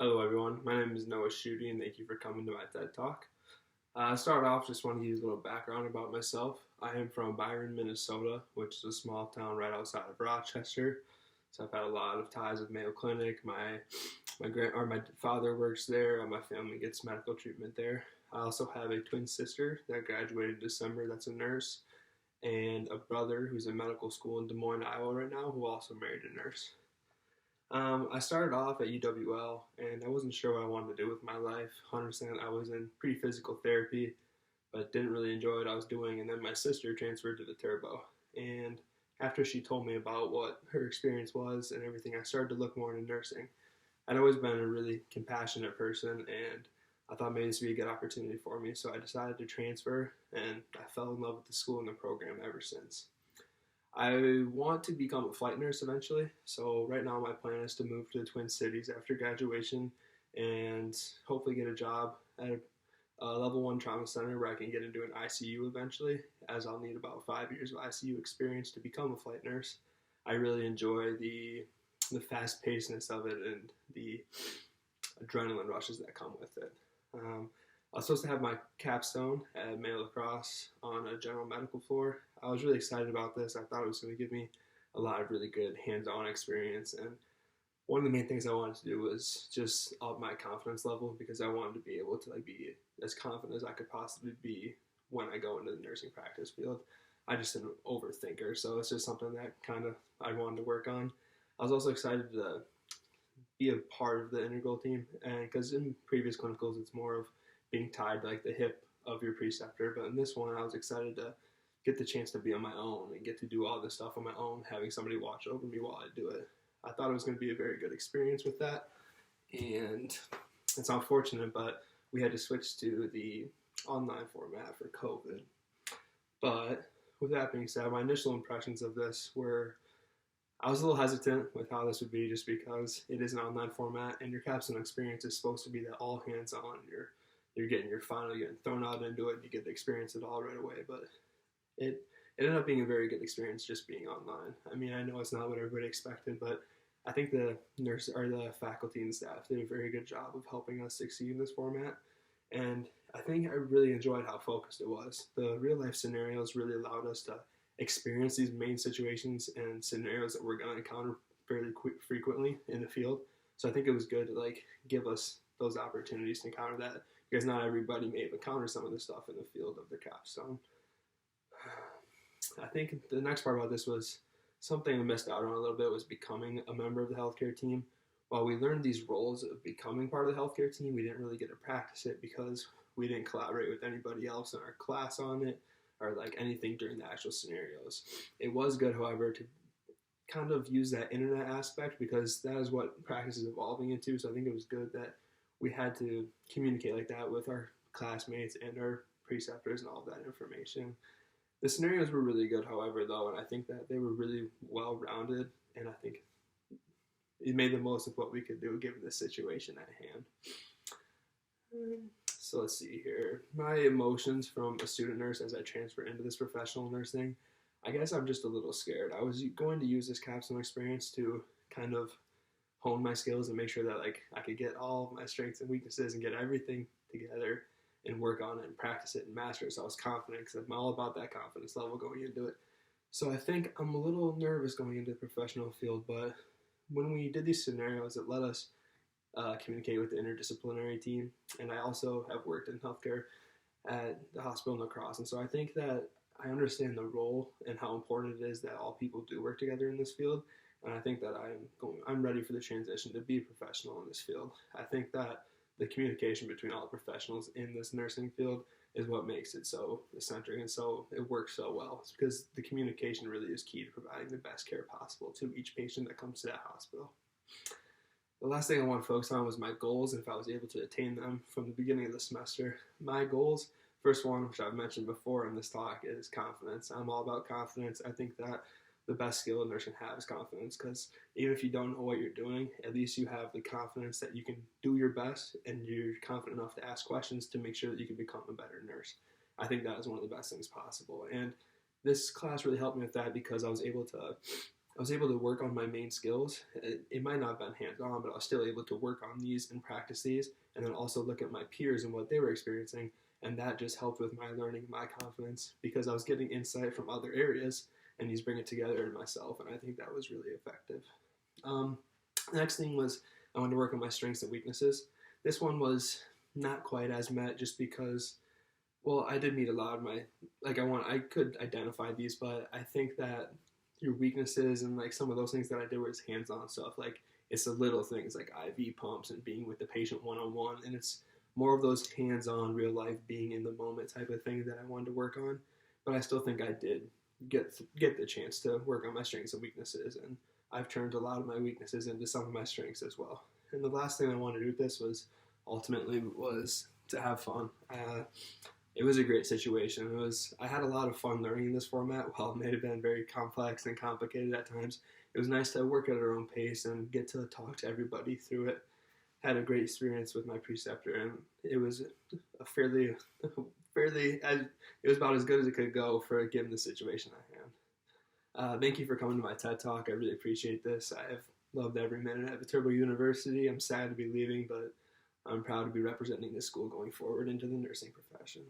Hello, everyone. My name is Noah Schutte, and thank you for coming to my TED Talk. To start off, just want to give you a little background about myself. I am from Byron, Minnesota, which is a small town right outside of Rochester. So I've had a lot of ties with Mayo Clinic. My father works there, and my family gets medical treatment there. I also have a twin sister that graduated in December. That's a nurse, and a brother who's in medical school in Des Moines, Iowa, right now, who also married a nurse. I started off at UWL, and I wasn't sure what I wanted to do with my life. 100%, I was in pre-physical therapy, but didn't really enjoy what I was doing. And then my sister transferred to the turbo. And after she told me about what her experience was and everything, I started to look more into nursing. I'd always been a really compassionate person, and I thought maybe this would be a good opportunity for me. So I decided to transfer, and I fell in love with the school and the program ever since. I want to become a flight nurse eventually. So right now my plan is to move to the Twin Cities after graduation and hopefully get a job at a level one trauma center where I can get into an ICU eventually, as I'll need about 5 years of ICU experience to become a flight nurse. I really enjoy the fast pacedness of it and the adrenaline rushes that come with it. I was supposed to have my capstone at Mayo Lacrosse on a general medical floor. I was really excited about this. I thought it was going to give me a lot of really good hands-on experience. And one of the main things I wanted to do was just up my confidence level because I wanted to be able to be as confident as I could possibly be when I go into the nursing practice field. I just an overthinker, so it's just something that kind of I wanted to work on. I was also excited to be a part of the integral team, and because in previous clinicals it's more of being tied to the hip of your preceptor, but in this one I was excited to get the chance to be on my own and get to do all this stuff on my own, having somebody watch over me while I do it. I thought it was going to be a very good experience with that, and it's unfortunate, but we had to switch to the online format for COVID. But with that being said, my initial impressions of this were I was a little hesitant with how this would be just because it is an online format and your capstone experience is supposed to be that all hands on. You're getting your final, you're getting thrown out into it, and you get to experience it all right away. But it ended up being a very good experience just being online. I mean, I know it's not what everybody expected, but I think the nurse or the faculty and staff did a very good job of helping us succeed in this format. And I think I really enjoyed how focused it was. The real life scenarios really allowed us to experience these main situations and scenarios that we're going to encounter fairly frequently in the field. So I think it was good to give us those opportunities to encounter that because not everybody may have encountered some of the stuff in the field of their capstone. I think the next part about this was something I missed out on a little bit was becoming a member of the healthcare team. While we learned these roles of becoming part of the healthcare team, we didn't really get to practice it because we didn't collaborate with anybody else in our class on it or anything during the actual scenarios. It was good, however, to kind of use that internet aspect because that is what practice is evolving into. So I think it was good that we had to communicate like that with our classmates and our preceptors and all of that information. The scenarios were really good, however, though, and I think that they were really well-rounded, and I think it made the most of what we could do given the situation at hand. So let's see here. My emotions from a student nurse as I transfer into this professional nursing, I guess I'm just a little scared. I was going to use this capstone experience to kind of hone my skills and make sure that I could get all my strengths and weaknesses and get everything together and work on it and practice it and master it. So I was confident because I'm all about that confidence level going into it. So I think I'm a little nervous going into the professional field, but when we did these scenarios, it let us communicate with the interdisciplinary team. And I also have worked in healthcare at the hospital in La Crosse. And so I think that I understand the role and how important it is that all people do work together in this field. And I think that I'm ready for the transition to be a professional in this field. I think that the communication between all the professionals in this nursing field is what makes it so eccentric and so it works so well. It's because the communication really is key to providing the best care possible to each patient that comes to that hospital. The last thing I want to focus on was my goals and if I was able to attain them from the beginning of the semester. My goals, first one, which I've mentioned before in this talk, is confidence. I'm all about confidence. I think that the best skill a nurse can have is confidence because even if you don't know what you're doing, at least you have the confidence that you can do your best and you're confident enough to ask questions to make sure that you can become a better nurse. I think that is one of the best things possible. And this class really helped me with that because I was able to I was able to work on my main skills. It might not have been hands-on, but I was still able to work on these and practice these, and then also look at my peers and what they were experiencing, and that just helped with my learning, my confidence, because I was getting insight from other areas, and these bring it together in myself, and I think that was really effective. Um, the next thing was I wanted to work on my strengths and weaknesses. This one was not quite as met just because, well, I did meet a lot of my, I could identify these, but I think that your weaknesses and like some of those things that I did was hands-on stuff. Like it's the little things like IV pumps and being with the patient one-on-one, and it's more of those hands-on, real life, being in the moment type of thing that I wanted to work on. But I still think I did get the chance to work on my strengths and weaknesses, and I've turned a lot of my weaknesses into some of my strengths as well. And the last thing I wanted to do with this was ultimately was to have fun. It was a great situation. I had a lot of fun learning in this format. While it may have been very complex and complicated at times, it was nice to work at our own pace and get to talk to everybody through it. Had a great experience with my preceptor, and it was a it was about as good as it could go for given the situation I had. Thank you for coming to my TED Talk. I really appreciate this. I have loved every minute at Viterbo University. I'm sad to be leaving, but I'm proud to be representing this school going forward into the nursing profession.